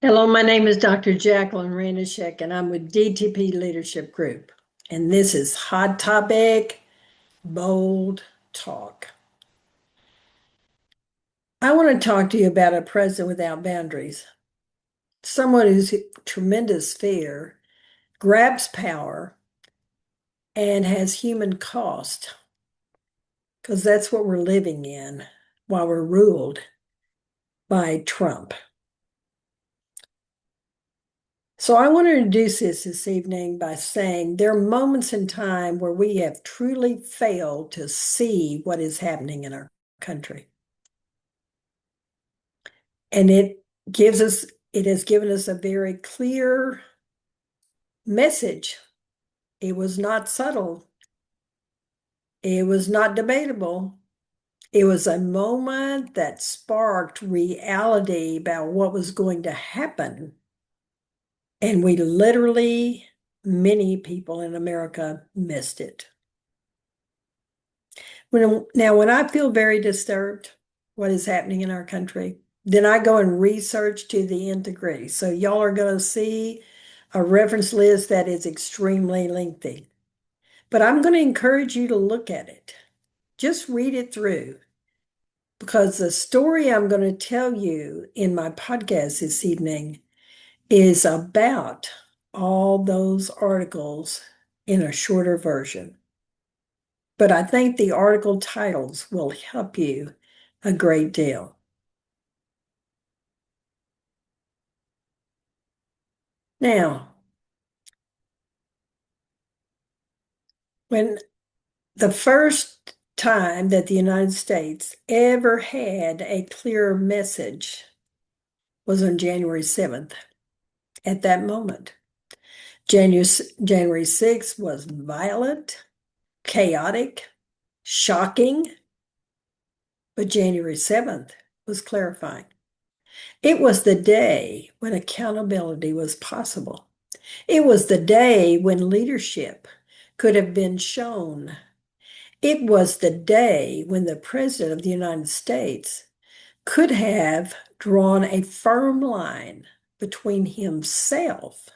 Hello, my name is Dr. Jackalyn Rainosek, and I'm with DTP Leadership Group. And this is Hot Topic, Bold Talk. I want to talk to you about a president without boundaries, someone who's tremendous fear, grabs power, and has human cost, because that's what we're living in while we're ruled by Trump. So I want to introduce this evening by saying there are moments in time where we have truly failed to see what is happening in our country. And it has given us a very clear message. It was not subtle. It was not debatable. It was a moment that sparked reality about what was going to happen. And we literally, many people in America missed it. When I feel very disturbed, what is happening in our country, then I go and research to the nth degree. So y'all are going to see a reference list that is extremely lengthy. But I'm going to encourage you to look at it. Just read it through. Because the story I'm going to tell you in my podcast this evening is about all those articles in a shorter version. But I think the article titles will help you a great deal. Now, when the first time that the United States ever had a clear message was on January 7th. At that moment, January 6th was violent, chaotic, shocking, but January 7th was clarifying. It was the day when accountability was possible. It was the day when leadership could have been shown. It was the day when the President of the United States could have drawn a firm line between himself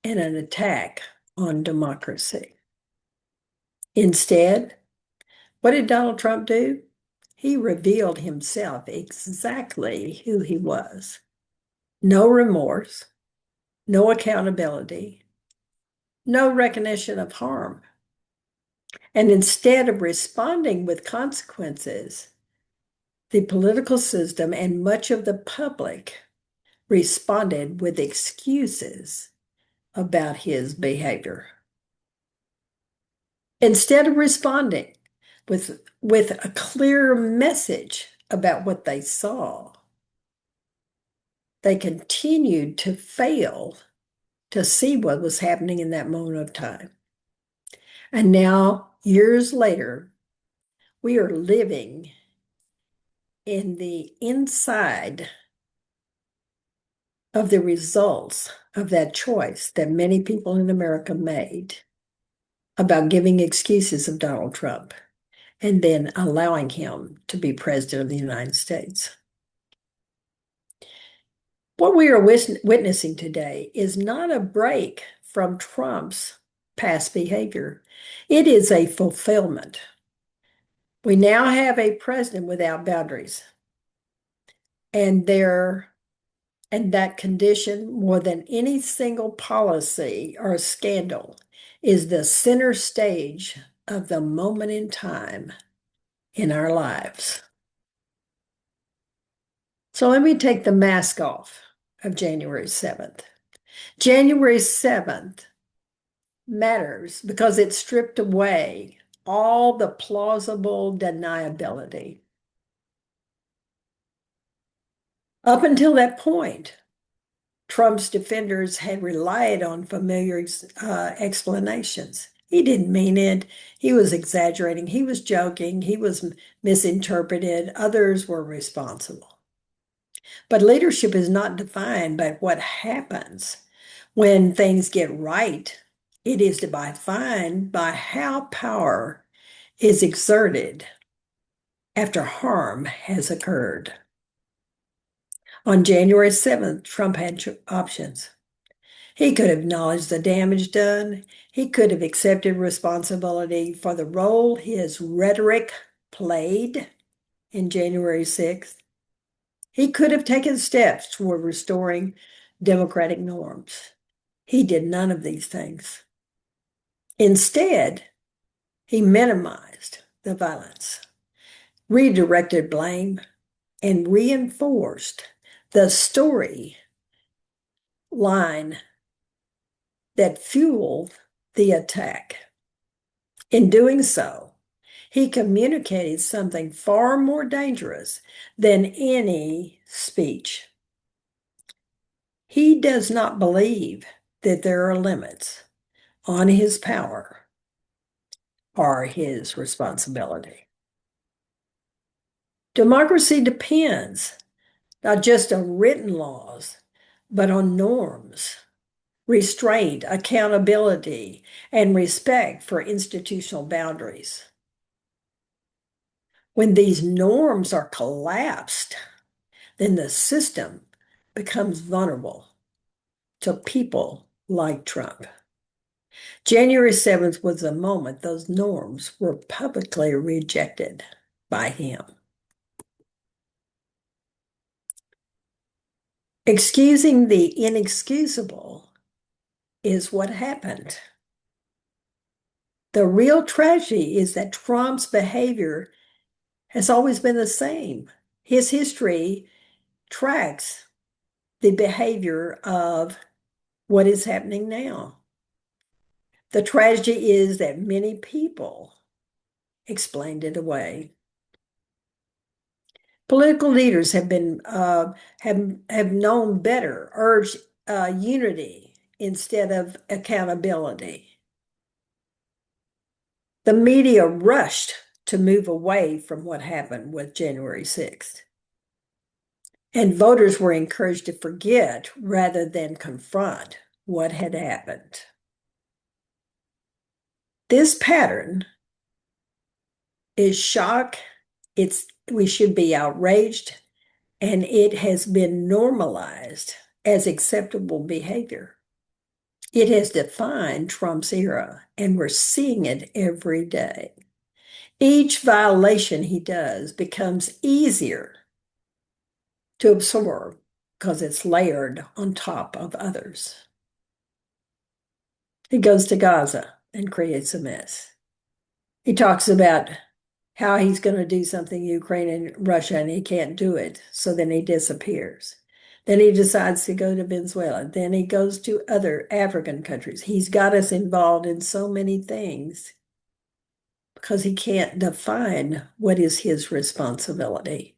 and an attack on democracy. Instead, what did Donald Trump do? He revealed himself exactly who he was. No remorse, no accountability, no recognition of harm. And instead of responding with consequences, the political system and much of the public responded with excuses about his behavior. Instead of responding with a clear message about what they saw, they continued to fail to see what was happening in that moment of time. And now, years later, we are living in the inside of the results of that choice that many people in America made about giving excuses of Donald Trump and then allowing him to be president of the United States. What we are witnessing today is not a break from Trump's past behavior. It is a fulfillment. We now have a president without boundaries. And that condition, more than any single policy or scandal, is the center stage of the moment in time in our lives. So let me take the mask off of January 7th. January 7th matters because it stripped away all the plausible deniability. Up until that point, Trump's defenders had relied on familiar explanations. He didn't mean it. He was exaggerating. He was joking. He was misinterpreted. Others were responsible. But leadership is not defined by what happens when things get right. It is defined by how power is exerted after harm has occurred. On January 7th, Trump had options. He could have acknowledged the damage done. He could have accepted responsibility for the role his rhetoric played in January 6th. He could have taken steps toward restoring democratic norms. He did none of these things. Instead, he minimized the violence, redirected blame, and reinforced the story line that fueled the attack. In doing so, he communicated something far more dangerous than any speech. He does not believe that there are limits on his power or his responsibility. Democracy depends not just on written laws, but on norms, restraint, accountability, and respect for institutional boundaries. When these norms are collapsed, then the system becomes vulnerable to people like Trump. January 7th was the moment those norms were publicly rejected by him. Excusing the inexcusable is what happened. The real tragedy is that Trump's behavior has always been the same. His history tracks the behavior of what is happening now. The tragedy is that many people explained it away. Political leaders have known better, urged unity instead of accountability. The media rushed to move away from what happened with January 6th. And voters were encouraged to forget rather than confront what had happened. This pattern is shock. We should be outraged, and it has been normalized as acceptable behavior. It has defined Trump's era, and we're seeing it every day. Each violation he does becomes easier to absorb because it's layered on top of others. He goes to Gaza and creates a mess. He talks about how he's going to do something in Ukraine and Russia, and he can't do it. So then he disappears. Then he decides to go to Venezuela. Then he goes to other African countries. He's got us involved in so many things because he can't define what is his responsibility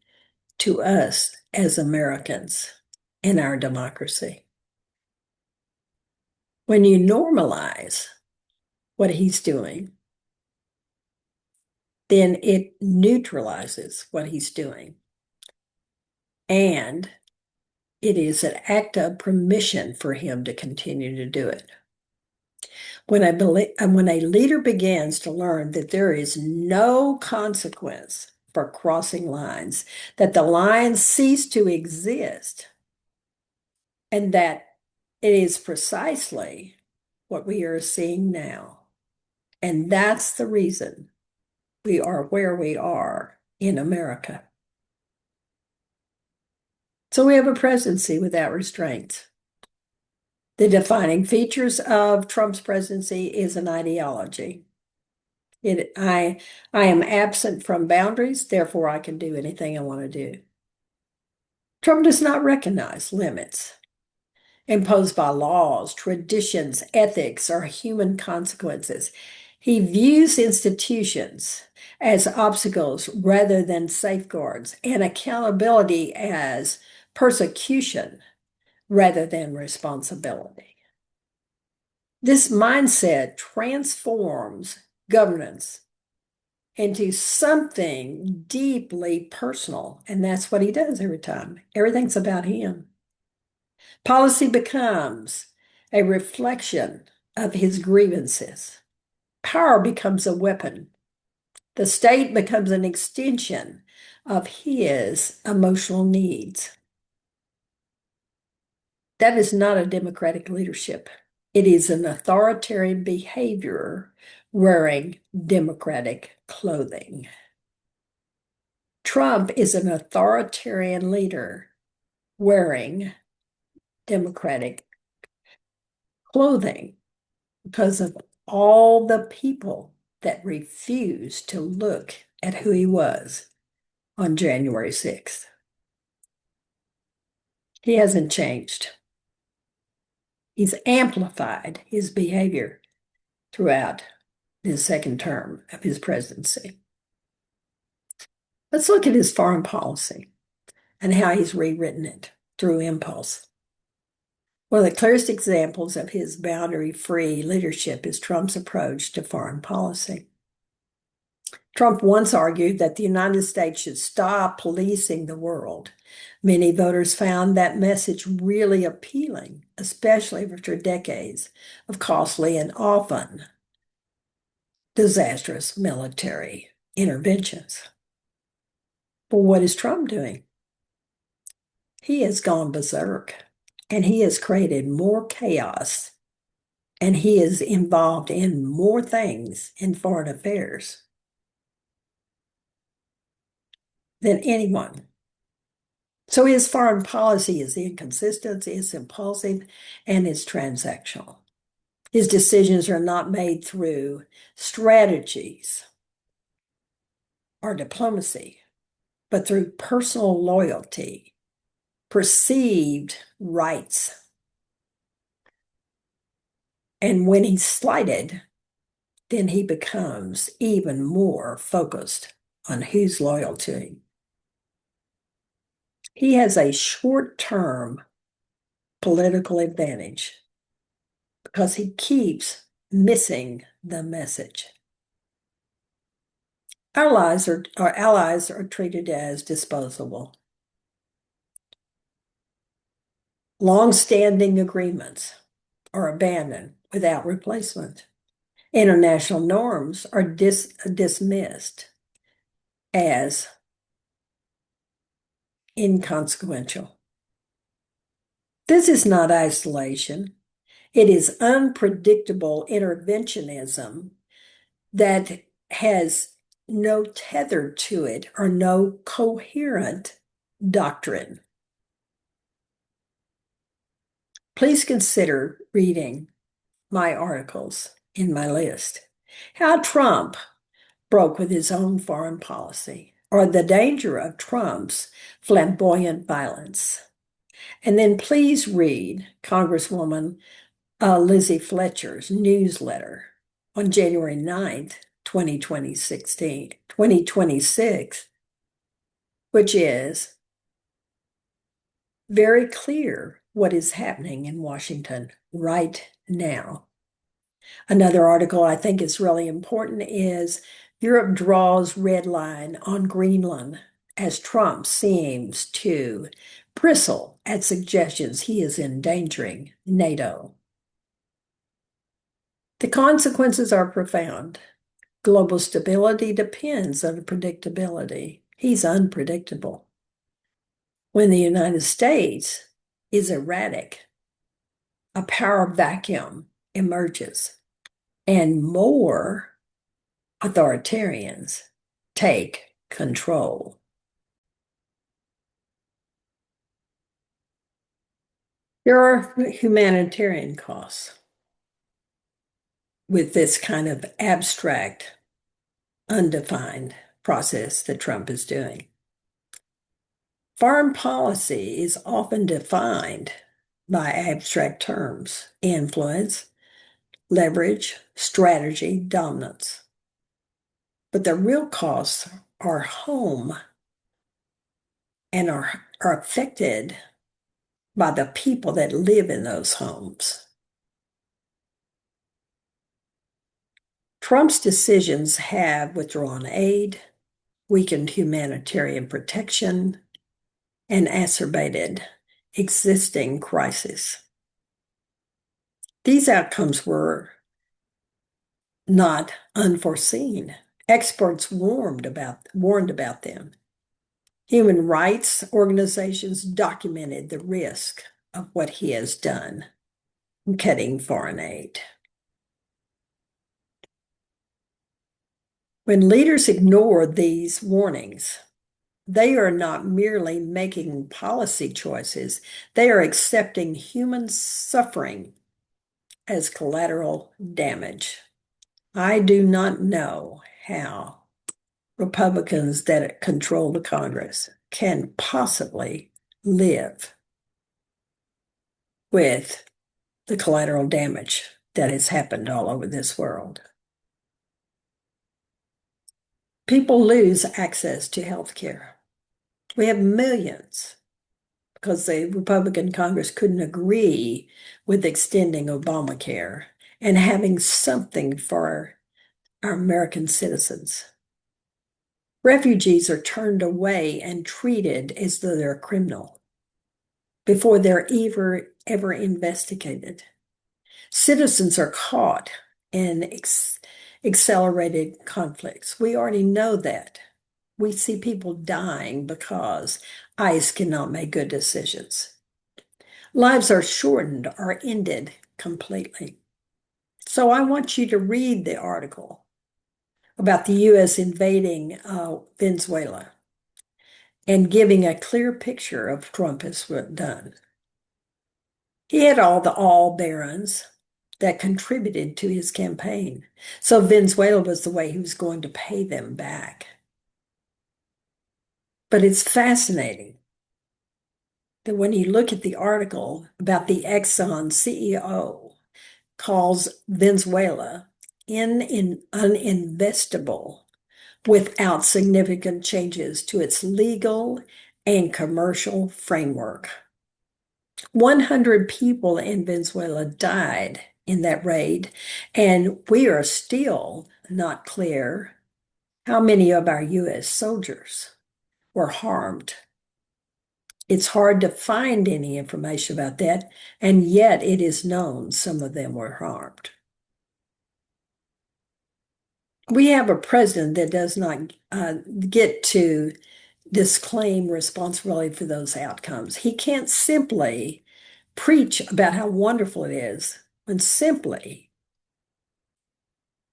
to us as Americans in our democracy. When you normalize what he's doing, then it neutralizes what he's doing. And it is an act of permission for him to continue to do it. When a leader begins to learn that there is no consequence for crossing lines, that the lines cease to exist, and that it is precisely what we are seeing now. And that's the reason we are where we are in America. So we have a presidency without restraints. The defining features of Trump's presidency is an ideology. I am absent from boundaries, therefore I can do anything I want to do. Trump does not recognize limits imposed by laws, traditions, ethics, or human consequences. He views institutions as obstacles rather than safeguards, and accountability as persecution rather than responsibility. This mindset transforms governance into something deeply personal, and that's what he does every time. Everything's about him. Policy becomes a reflection of his grievances. Power becomes a weapon. The state becomes an extension of his emotional needs. That is not a democratic leadership. It is an authoritarian behavior wearing democratic clothing. Trump is an authoritarian leader wearing democratic clothing because of all the people that refused to look at who he was on January 6th. He hasn't changed. He's amplified his behavior throughout his second term of his presidency. Let's look at his foreign policy and how he's rewritten it through impulse. One of the clearest examples of his boundary-free leadership is Trump's approach to foreign policy. Trump once argued that the United States should stop policing the world. Many voters found that message really appealing, especially after decades of costly and often disastrous military interventions. But what is Trump doing? He has gone berserk, and he has created more chaos, and he is involved in more things in foreign affairs than anyone. So his foreign policy is inconsistent, it's impulsive, and it's transactional. His decisions are not made through strategies or diplomacy, but through personal loyalty, perceived rights. And when he's slighted, then he becomes even more focused on who's loyal to him. He has a short-term political advantage because he keeps missing the message. Our allies are treated as disposable. Long-standing agreements are abandoned without replacement. International norms are dismissed as inconsequential. This is not isolation. It is unpredictable interventionism that has no tether to it or no coherent doctrine. Please consider reading my articles in my list. How Trump broke with his own foreign policy, or the danger of Trump's flamboyant violence. And then please read Congresswoman Lizzie Fletcher's newsletter on January 9th, 2026, which is very clear what is happening in Washington right now. Another article I think is really important is Europe draws red line on Greenland as Trump seems to bristle at suggestions he is endangering NATO. The consequences are profound. Global stability depends on predictability. He's unpredictable. When the United States is erratic, a power vacuum emerges, and more authoritarians take control. There are humanitarian costs with this kind of abstract, undefined process that Trump is doing. Foreign policy is often defined by abstract terms: influence, leverage, strategy, dominance. But the real costs are home and are affected by the people that live in those homes. Trump's decisions have withdrawn aid, weakened humanitarian protection, and exacerbated existing crises. These outcomes were not unforeseen. Experts warned about them. Human rights organizations documented the risk of what he has done in cutting foreign aid. When leaders ignore these warnings, they are not merely making policy choices, they are accepting human suffering as collateral damage. I do not know how Republicans that control the Congress can possibly live with the collateral damage that has happened all over this world. People lose access to health care. We have millions because the Republican Congress couldn't agree with extending Obamacare and having something for our American citizens. Refugees are turned away and treated as though they're a criminal before they're ever investigated. Citizens are caught in accelerated conflicts. We already know that. We see people dying because ICE cannot make good decisions. Lives are shortened or ended completely. So I want you to read the article about the U.S. invading Venezuela and giving a clear picture of what Trump has done. He had all the all barons that contributed to his campaign. So Venezuela was the way he was going to pay them back. But it's fascinating that when you look at the article about the Exxon CEO calls Venezuela uninvestable without significant changes to its legal and commercial framework. 100 people in Venezuela died in that raid, and we are still not clear how many of our U.S. soldiers were harmed. It's hard to find any information about that, and yet it is known some of them were harmed. We have a president that does not get to disclaim responsibility for those outcomes. He can't simply preach about how wonderful it is when simply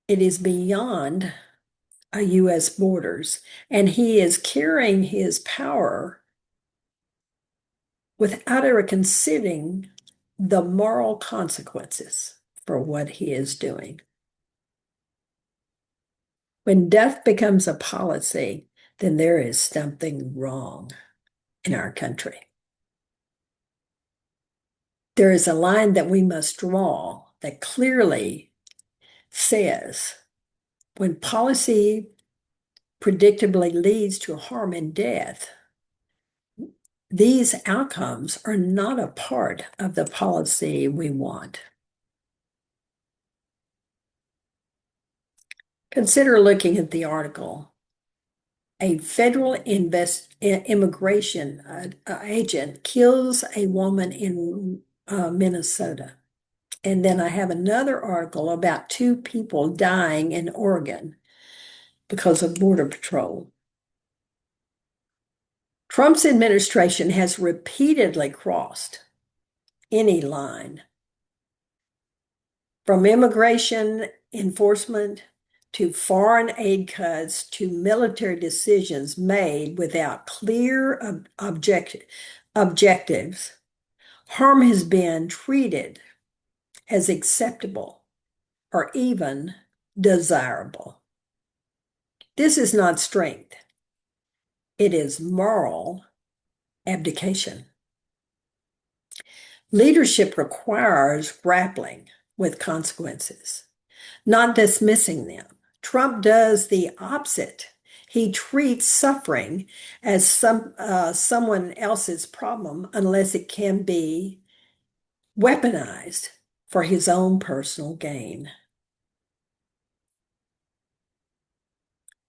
it is beyond U.S. borders, and he is carrying his power without ever considering the moral consequences for what he is doing. When death becomes a policy, then there is something wrong in our country. There is a line that we must draw that clearly says when policy predictably leads to harm and death, these outcomes are not a part of the policy we want. Consider looking at the article. A federal immigration agent kills a woman in Minnesota. And then I have another article about 2 people dying in Oregon because of Border Patrol. Trump's administration has repeatedly crossed any line, from immigration enforcement to foreign aid cuts to military decisions made without clear objectives. Harm has been treated as acceptable or even desirable. This is not strength. It is moral abdication. Leadership requires grappling with consequences, not dismissing them. Trump does the opposite. He treats suffering as someone else's problem unless it can be weaponized for his own personal gain.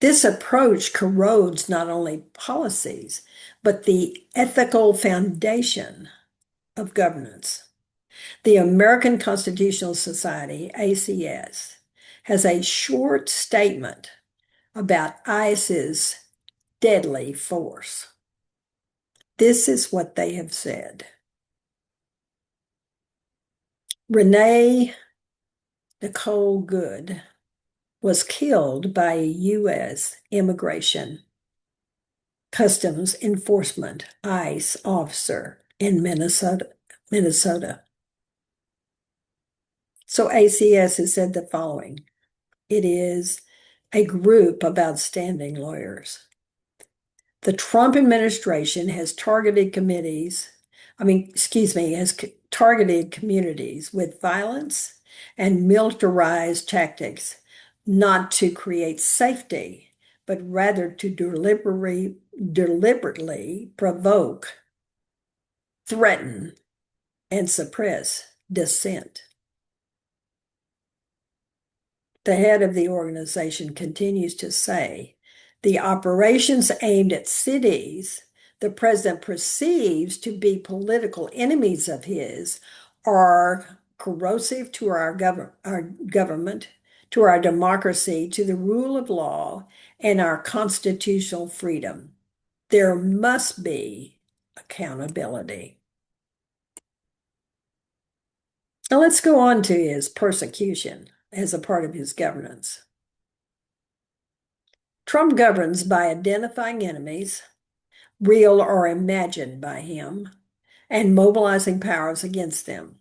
This approach corrodes not only policies, but the ethical foundation of governance. The American Constitutional Society, ACS, has a short statement about ICE's deadly force. This is what they have said. Renee Nicole Good was killed by a U.S. Immigration Customs Enforcement ICE officer in Minnesota. So ACS has said the following. It is a group of outstanding lawyers. The Trump administration has targeted targeted communities with violence and militarized tactics, not to create safety, but rather to deliberately provoke, threaten, and suppress dissent. The head of the organization continues to say, the operations aimed at cities the president perceives to be political enemies of his are corrosive to our government, to our democracy, to the rule of law, and our constitutional freedom. There must be accountability. Now let's go on to his persecution as a part of his governance. Trump governs by identifying enemies, real or imagined by him, and mobilizing powers against them.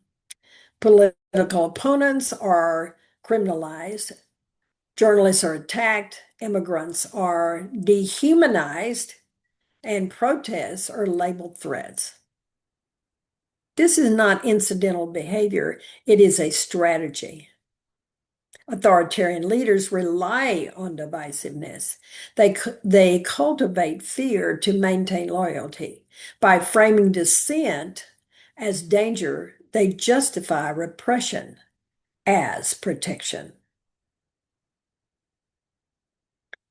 Political opponents are criminalized, journalists are attacked, immigrants are dehumanized, and protests are labeled threats. This is not incidental behavior, it is a strategy. Authoritarian leaders rely on divisiveness. They cultivate fear to maintain loyalty. By framing dissent as danger, they justify repression as protection.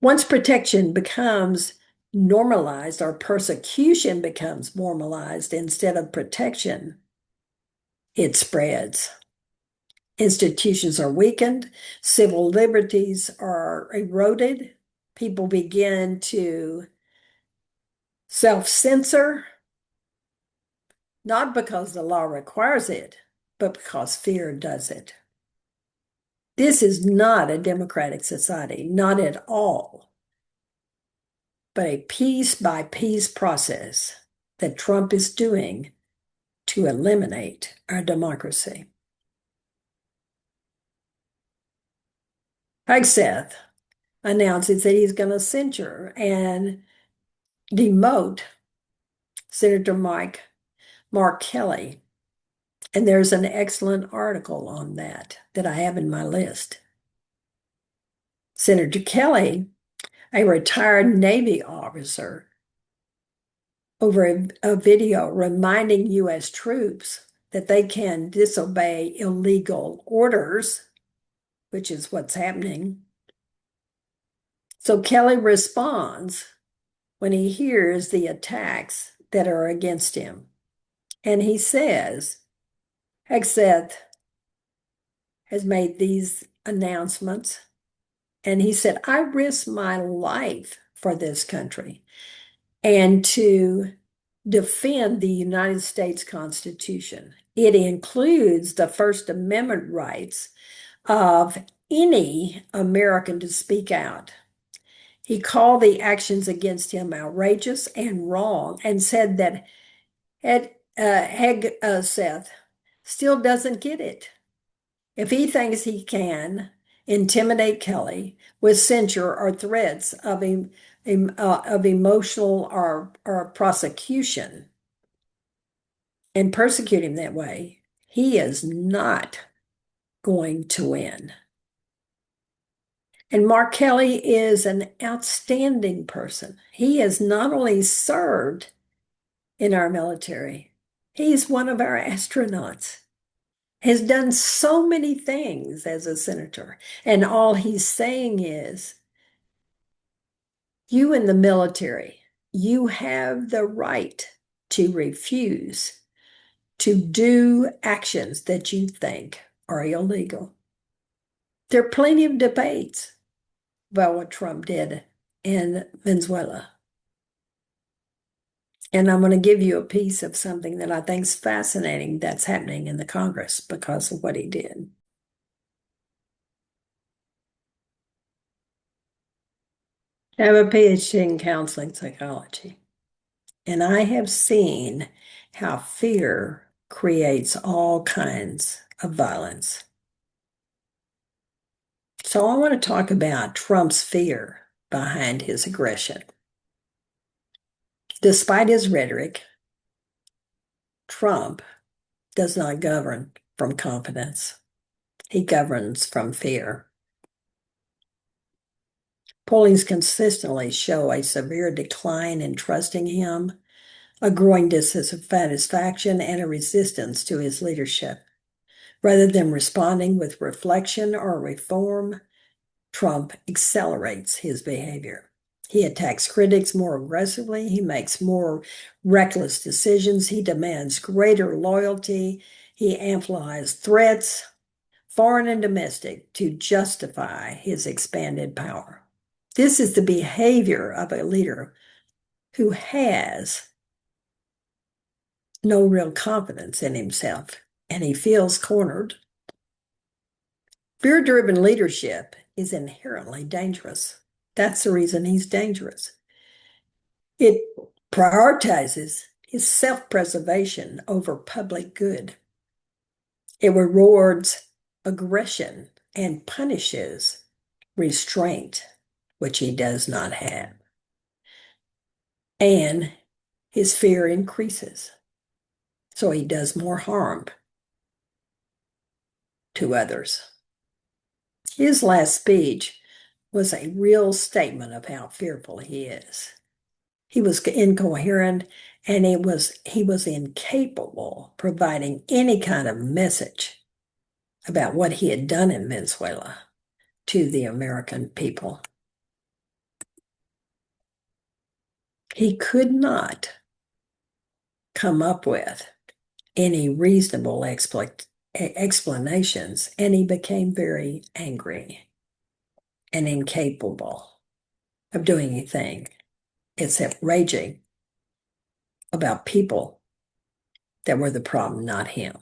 Once protection becomes normalized or persecution becomes normalized instead of protection, it spreads. Institutions are weakened, civil liberties are eroded, people begin to self-censor, not because the law requires it, but because fear does it. This is not a democratic society, not at all, but a piece-by-piece process that Trump is doing to eliminate our democracy. Hegseth announces that he's going to censure and demote Senator Mark Kelly. And there's an excellent article on that I have in my list. Senator Kelly, a retired Navy officer, over a video reminding U.S. troops that they can disobey illegal orders, which is what's happening. So Kelly responds when he hears the attacks that are against him. And he says, Hegseth has made these announcements. And he said, I risk my life for this country and to defend the United States Constitution. It includes the First Amendment rights of any American to speak out. He called the actions against him outrageous and wrong and said that Hegseth still doesn't get it. If he thinks he can intimidate Kelly with censure or threats of emotional or prosecution and persecute him that way, he is not going to win. And Mark Kelly is an outstanding person. He has not only served in our military, he's one of our astronauts, has done so many things as a senator. And all he's saying is, you in the military, you have the right to refuse to do actions that you think are illegal. There are plenty of debates about what Trump did in Venezuela. And I'm going to give you a piece of something that I think is fascinating that's happening in the Congress because of what he did. I have a PhD in counseling psychology, and I have seen how fear creates all kinds of violence. So I want to talk about Trump's fear behind his aggression. Despite his rhetoric, Trump does not govern from confidence. He governs from fear. Pollings consistently show a severe decline in trusting him, a growing dissatisfaction, and a resistance to his leadership. Rather than responding with reflection or reform, Trump accelerates his behavior. He attacks critics more aggressively. He makes more reckless decisions. He demands greater loyalty. He amplifies threats, foreign and domestic, to justify his expanded power. This is the behavior of a leader who has no real confidence in himself, and he feels cornered. Fear-driven leadership is inherently dangerous. That's the reason he's dangerous. It prioritizes his self-preservation over public good. It rewards aggression and punishes restraint, which he does not have. And his fear increases. So he does more harm to others. His last speech was a real statement of how fearful he is. He was incoherent, and he was incapable of providing any kind of message about what he had done in Venezuela to the American people. He could not come up with any reasonable explanations, and he became very angry and incapable of doing anything except raging about people that were the problem, not him.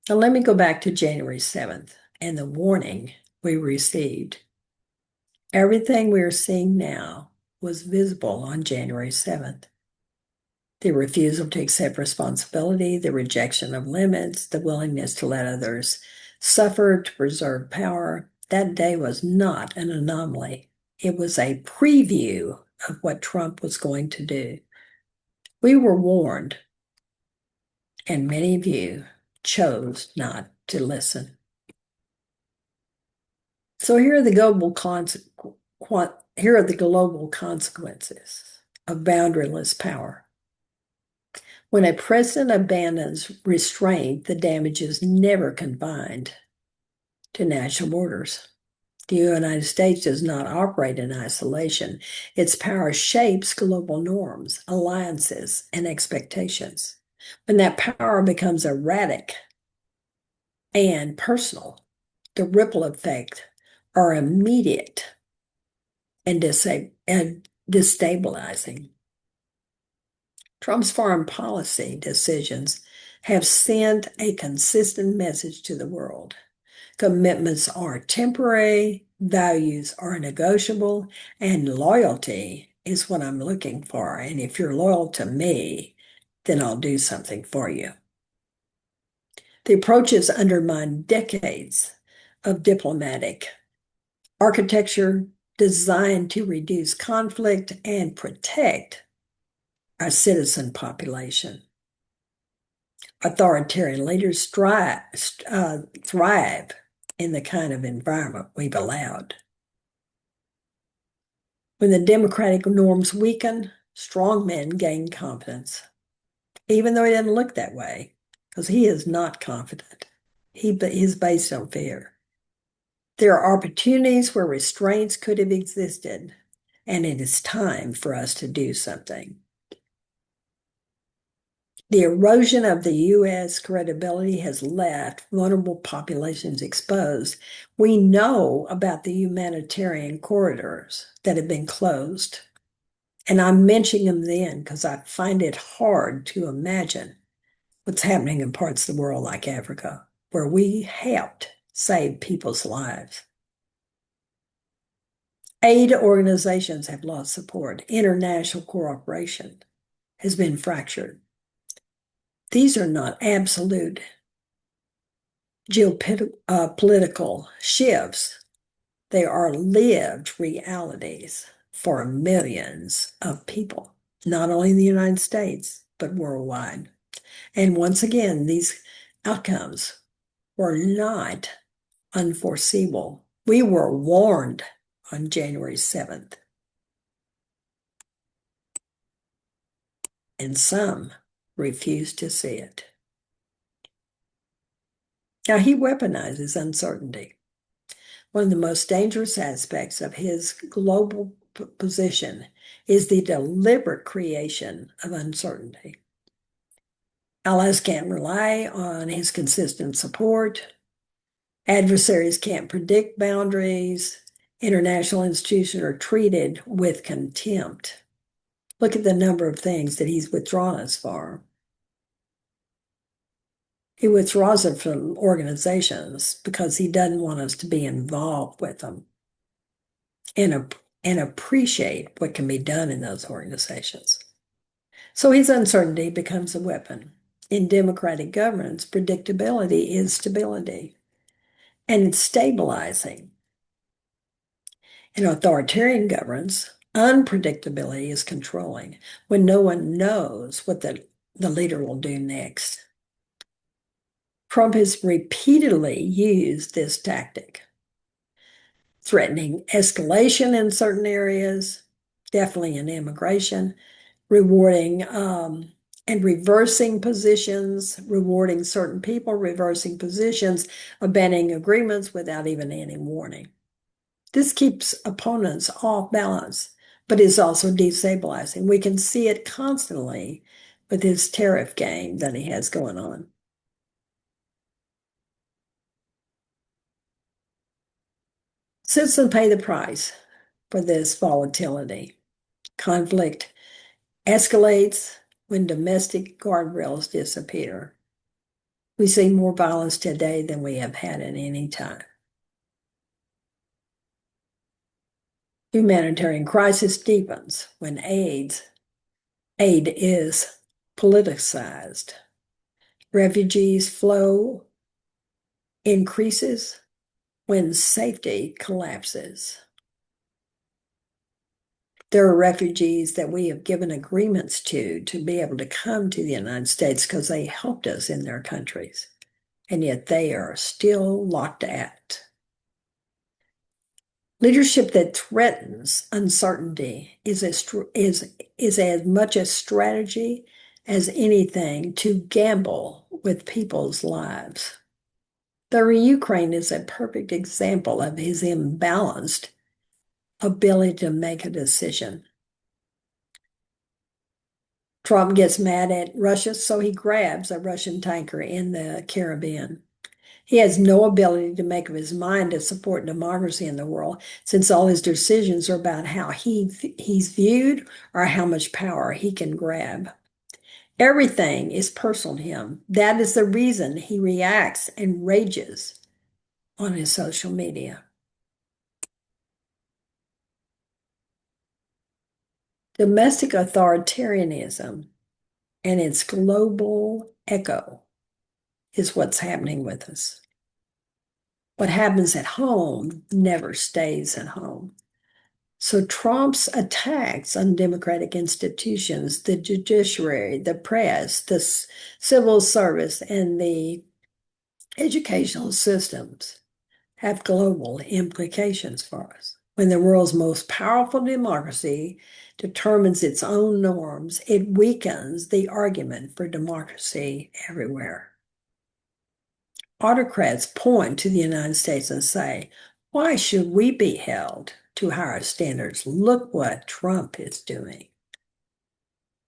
Now, let me go back to January 7th and the warning we received. Everything we are seeing now was visible on January 7th. The refusal to accept responsibility, the rejection of limits, the willingness to let others suffer to preserve power. That day was not an anomaly. It was a preview of what Trump was going to do. We were warned, and many of you chose not to listen. So here are the global consequences of boundaryless power. When a president abandons restraint, the damage is never confined to national borders. The United States does not operate in isolation. Its power shapes global norms, alliances, and expectations. When that power becomes erratic and personal, the ripple effects are immediate and destabilizing. Trump's foreign policy decisions have sent a consistent message to the world. Commitments are temporary, values are negotiable, and loyalty is what I'm looking for. And if you're loyal to me, then I'll do something for you. The approaches undermine decades of diplomatic architecture designed to reduce conflict and protect our citizen population. Authoritarian leaders thrive in the kind of environment we've allowed. When the democratic norms weaken, strong men gain confidence, even though he doesn't look that way, because he is not confident. He is based on fear. There are opportunities where restraints could have existed, and it is time for us to do something. The erosion of the U.S. credibility has left vulnerable populations exposed. We know about the humanitarian corridors that have been closed. And I'm mentioning them then because I find it hard to imagine what's happening in parts of the world like Africa, where we helped save people's lives. Aid organizations have lost support. International cooperation has been fractured. These are not absolute geopolitical shifts. They are lived realities for millions of people, not only in the United States, but worldwide. And once again, these outcomes were not unforeseeable. We were warned on January 7th, and some refused to see it. Now, he weaponizes uncertainty. One of the most dangerous aspects of his global position is the deliberate creation of uncertainty. Allies can't rely on his consistent support. Adversaries can't predict boundaries. International institutions are treated with contempt. Look at the number of things that he's withdrawn us for. He withdraws it from organizations because he doesn't want us to be involved with them and appreciate what can be done in those organizations. So his uncertainty becomes a weapon. In democratic governance, predictability is stability, and it's stabilizing. In authoritarian governance, unpredictability is controlling when no one knows what the leader will do next. Trump has repeatedly used this tactic, threatening escalation in certain areas, definitely in immigration, rewarding and reversing positions, rewarding certain people, reversing positions, abandoning agreements without even any warning. This keeps opponents off balance, but is also destabilizing. We can see it constantly with his tariff game that he has going on. Citizens pay the price for this volatility. Conflict escalates when domestic guardrails disappear. We see more violence today than we have had at any time. Humanitarian crisis deepens when aid is politicized. Refugees flow increases when safety collapses. There are refugees that we have given agreements to be able to come to the United States because they helped us in their countries, and yet they are still locked out. Leadership that threatens uncertainty is as much a strategy as anything to gamble with people's lives. The Ukraine is a perfect example of his imbalanced ability to make a decision. Trump gets mad at Russia, so he grabs a Russian tanker in the Caribbean. He has no ability to make up his mind to support democracy in the world, since all his decisions are about how he's viewed or how much power he can grab. Everything is personal to him. That is the reason he reacts and rages on his social media. Domestic authoritarianism and its global echo is what's happening with us. What happens at home never stays at home. So Trump's attacks on democratic institutions, the judiciary, the press, the civil service, and the educational systems have global implications for us. When the world's most powerful democracy determines its own norms, it weakens the argument for democracy everywhere. Autocrats point to the United States and say, why should we be held to higher standards? Look what Trump is doing.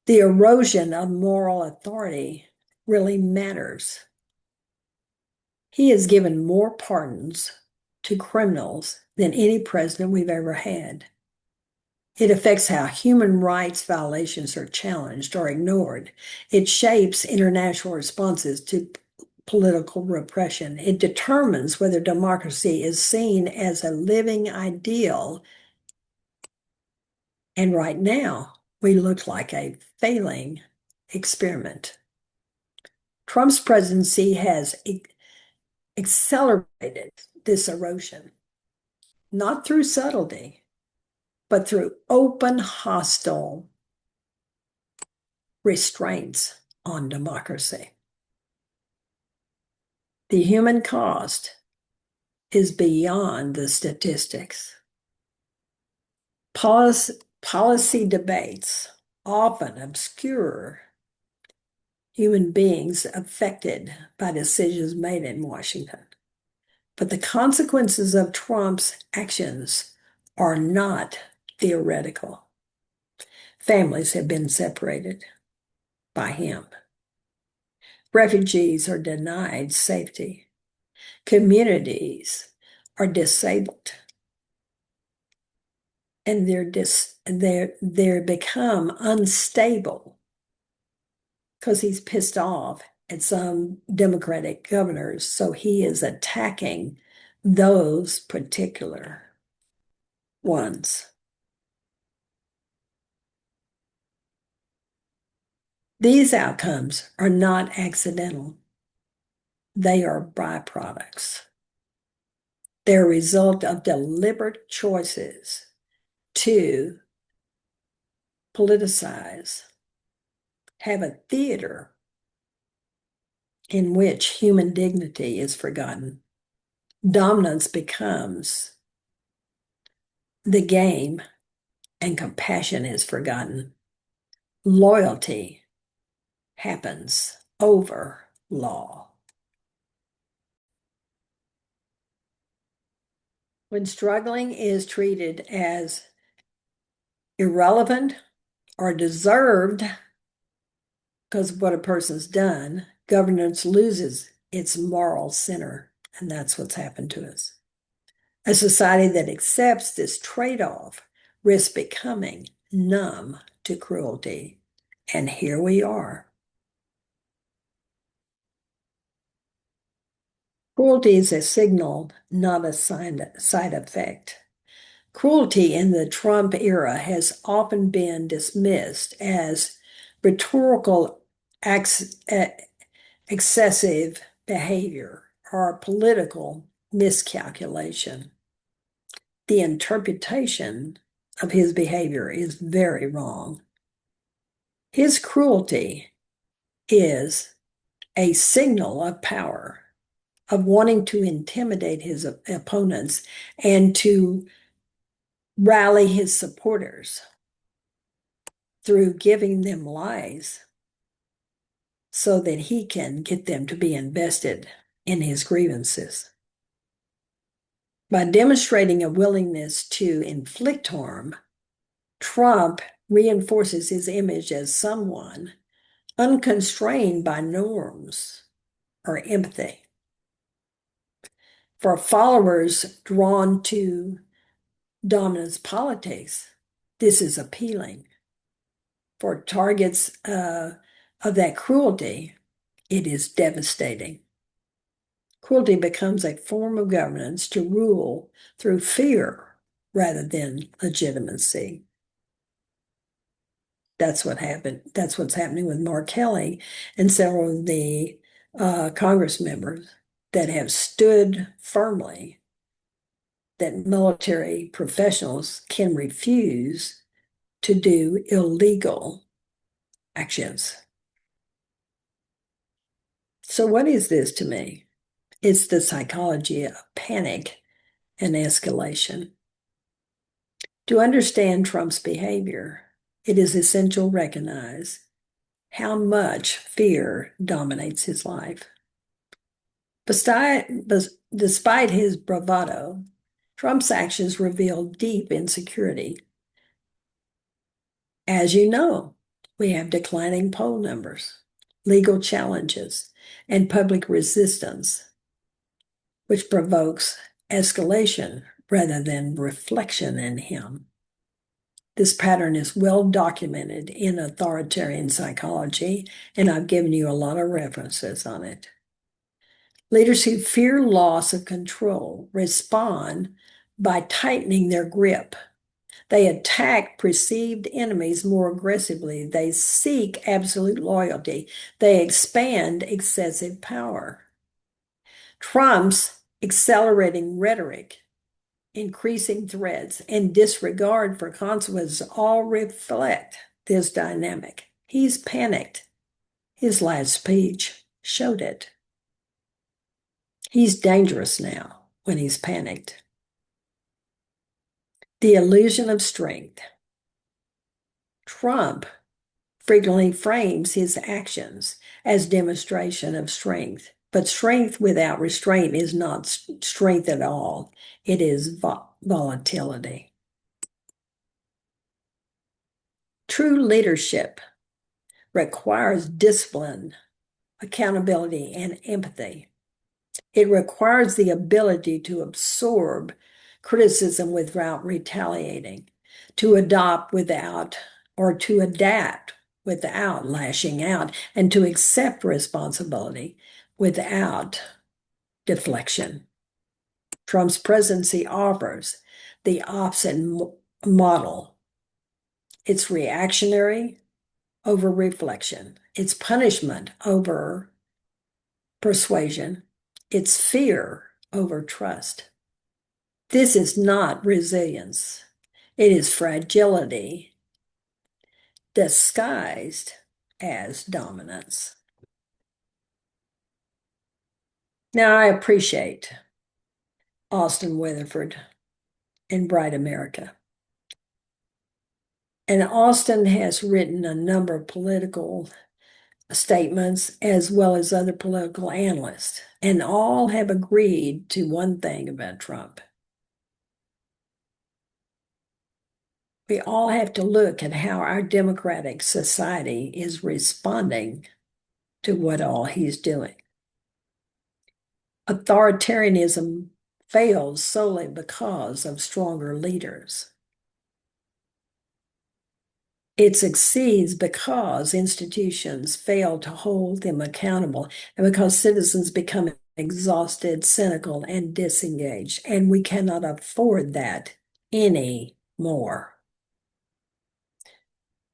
The erosion of moral authority really matters. He has given more pardons to criminals than any president we've ever had. It affects how human rights violations are challenged or ignored. It shapes international responses to political repression. It determines whether democracy is seen as a living ideal. And right now, we look like a failing experiment. Trump's presidency has accelerated this erosion, not through subtlety, but through open, hostile restraints on democracy. The human cost is beyond the statistics. Policy debates often obscure human beings affected by decisions made in Washington. But the consequences of Trump's actions are not theoretical. Families have been separated by him. Refugees are denied safety. Communities are disabled. And they're become unstable because he's pissed off at some Democratic governors. So he is attacking those particular ones. These outcomes are not accidental. They are byproducts. They're a result of deliberate choices to politicize, have a theater in which human dignity is forgotten. Dominance becomes the game and compassion is forgotten. Loyalty happens over law. When struggling is treated as irrelevant or deserved because of what a person's done, governance loses its moral center, and that's what's happened to us. A society that accepts this trade-off risks becoming numb to cruelty, and here we are. Cruelty is a signal, not a side effect. Cruelty in the Trump era has often been dismissed as rhetorical excessive behavior or political miscalculation. The interpretation of his behavior is very wrong. His cruelty is a signal of power, of wanting to intimidate his opponents and to rally his supporters through giving them lies so that he can get them to be invested in his grievances. By demonstrating a willingness to inflict harm, Trump reinforces his image as someone unconstrained by norms or empathy. For followers drawn to dominance politics, this is appealing. For targets of that cruelty, it is devastating. Cruelty becomes a form of governance to rule through fear rather than legitimacy. That's what happened. That's what's happening with Mark Kelly and several of the Congress members that have stood firmly that military professionals can refuse to do illegal actions. So what is this to me? It's the psychology of panic and escalation. To understand Trump's behavior, it is essential to recognize how much fear dominates his life. Despite his bravado, Trump's actions reveal deep insecurity. As you know, we have declining poll numbers, legal challenges, and public resistance, which provokes escalation rather than reflection in him. This pattern is well documented in authoritarian psychology, and I've given you a lot of references on it. Leaders who fear loss of control respond by tightening their grip. They attack perceived enemies more aggressively. They seek absolute loyalty. They expand excessive power. Trump's accelerating rhetoric, increasing threats, and disregard for consequences all reflect this dynamic. He's panicked. His last speech showed it. He's dangerous now when he's panicked. The illusion of strength. Trump frequently frames his actions as demonstration of strength, but strength without restraint is not strength at all. It is volatility. True leadership requires discipline, accountability, and empathy. It requires the ability to absorb criticism without retaliating, to adopt without, or to adapt without lashing out, and to accept responsibility without deflection. Trump's presidency offers the opposite model. It's reactionary over reflection. It's punishment over persuasion. It's fear over trust. This is not resilience. It is fragility disguised as dominance. Now, I appreciate Austin Weatherford in Bright America. And Austin has written a number of political statements as well as other political analysts, and all have agreed to one thing about Trump. We all have to look at how our democratic society is responding to what all he's doing. Authoritarianism fails solely because of stronger leaders. It succeeds because institutions fail to hold them accountable and because citizens become exhausted, cynical, and disengaged. And we cannot afford that anymore.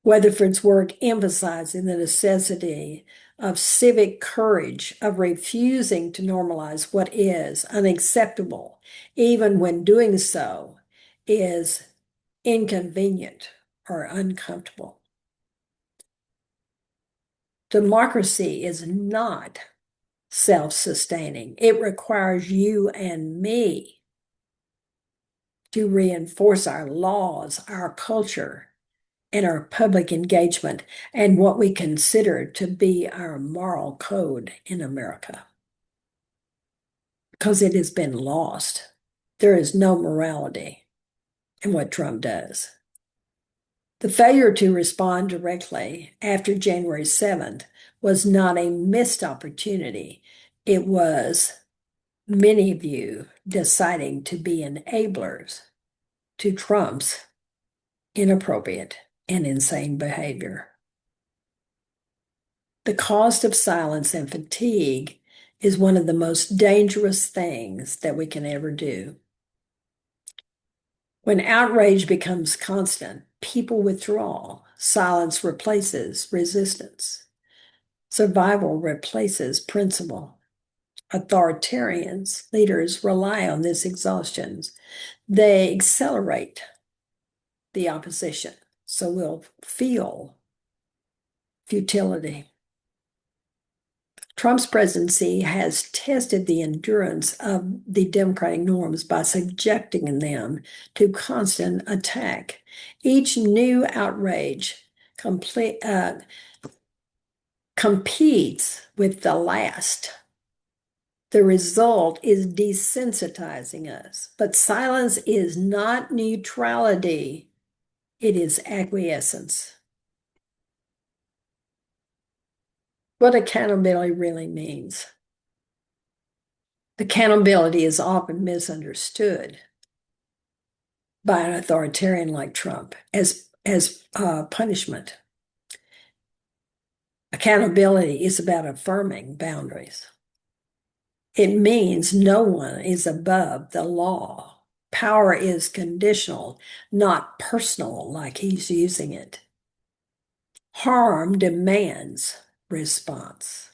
Weatherford's work emphasizing the necessity of civic courage, of refusing to normalize what is unacceptable, even when doing so is inconvenient or uncomfortable. Democracy is not self-sustaining. It requires you and me to reinforce our laws, our culture, and our public engagement, and what we consider to be our moral code in America. Because it has been lost. There is no morality in what Trump does. The failure to respond directly after January 7th was not a missed opportunity. It was many of you deciding to be enablers to Trump's inappropriate and insane behavior. The cost of silence and fatigue is one of the most dangerous things that we can ever do. When outrage becomes constant, people withdraw. Silence replaces resistance. Survival replaces principle. Authoritarians, leaders rely on this exhaustion. They accelerate the opposition, so we'll feel futility. Trump's presidency has tested the endurance of the democratic norms by subjecting them to constant attack. Each new outrage competes with the last. The result is desensitizing us. But silence is not neutrality. It is acquiescence. What accountability really means. Accountability is often misunderstood by an authoritarian like Trump as as punishment. Accountability is about affirming boundaries. It means no one is above the law. Power is conditional, not personal, like he's using it. Harm demands response.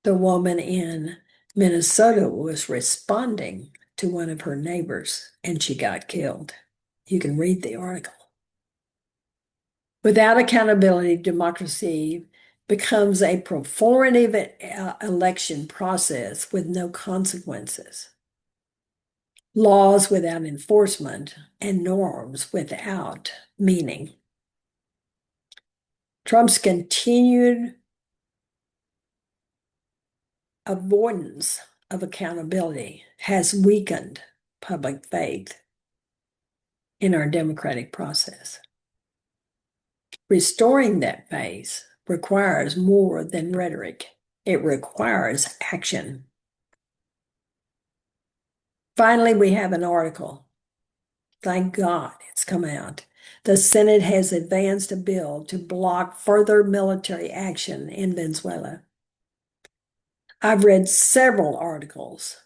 The woman in Minnesota was responding to one of her neighbors, and she got killed. You can read the article. Without accountability, democracy becomes a performative election process with no consequences. Laws without enforcement and norms without meaning. Trump's continued avoidance of accountability has weakened public faith in our democratic process. Restoring that faith requires more than rhetoric. It requires action. Finally, we have an article. Thank God it's come out. The Senate has advanced a bill to block further military action in Venezuela. I've read several articles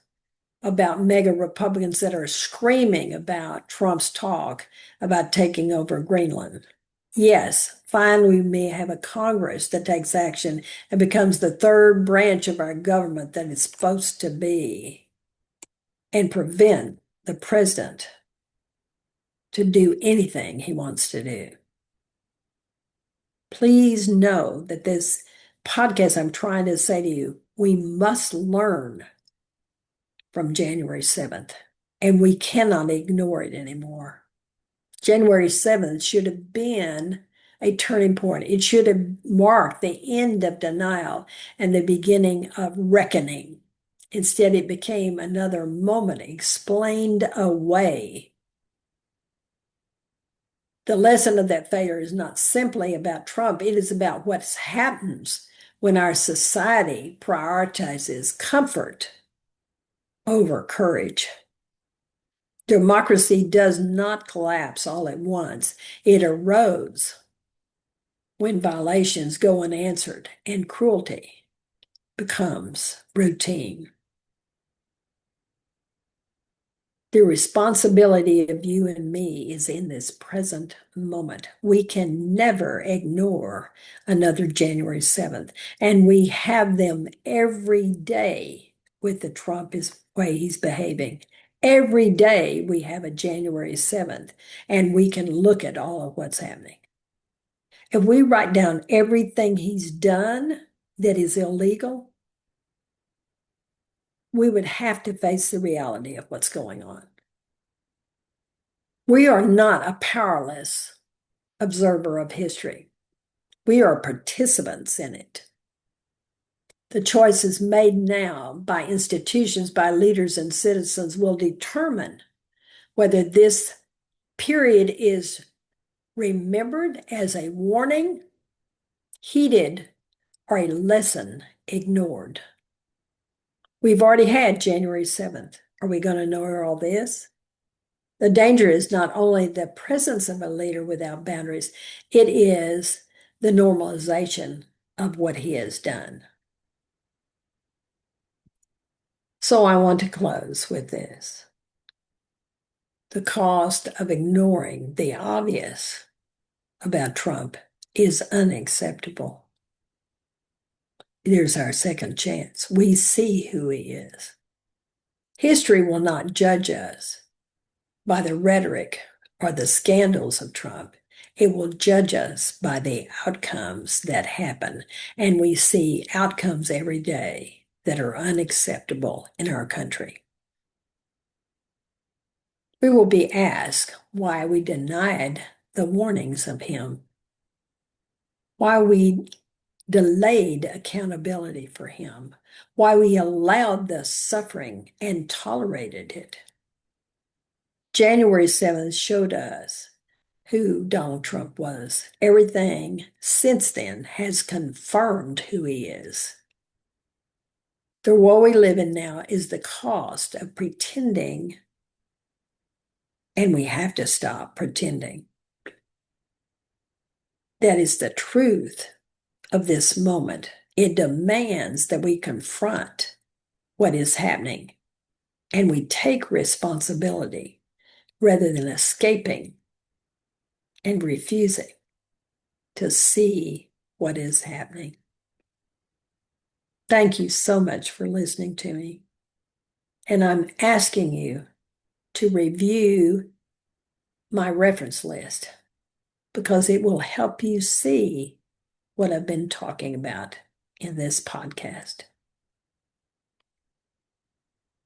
about mega Republicans that are screaming about Trump's talk about taking over Greenland. Yes, finally, we may have a Congress that takes action and becomes the third branch of our government that it's supposed to be, and prevent the president to do anything he wants to do. Please know that this podcast, I'm trying to say to you, we must learn from January 7th, and we cannot ignore it anymore. January 7th should have been a turning point. It should have marked the end of denial and the beginning of reckoning. Instead, it became another moment explained away. The lesson of that failure is not simply about Trump. It is about what happens when our society prioritizes comfort over courage. Democracy does not collapse all at once. It erodes when violations go unanswered and cruelty becomes routine. The responsibility of you and me is in this present moment. We can never ignore another January 7th, and we have them every day with the Trump way he's behaving. Every day we have a January 7th, and we can look at all of what's happening. If we write down everything he's done that is illegal, we would have to face the reality of what's going on. We are not a powerless observer of history. We are participants in it. The choices made now by institutions, by leaders and citizens will determine whether this period is remembered as a warning, heeded, or a lesson ignored. We've already had January 7th. Are we going to ignore all this? The danger is not only the presence of a leader without boundaries, it is the normalization of what he has done. So I want to close with this. The cost of ignoring the obvious about Trump is unacceptable. There's our second chance. We see who he is. History will not judge us by the rhetoric or the scandals of Trump. It will judge us by the outcomes that happen. And we see outcomes every day that are unacceptable in our country. We will be asked why we denied the warnings of him, why we delayed accountability for him, why we allowed the suffering and tolerated it. January 7th showed us who Donald Trump was. Everything since then has confirmed who he is. The world we live in now is the cost of pretending And we have to stop pretending. That is the truth of this moment. It demands that we confront what is happening and we take responsibility rather than escaping and refusing to see what is happening. Thank you so much for listening to me. And I'm asking you to review my reference list because it will help you see what I've been talking about in this podcast.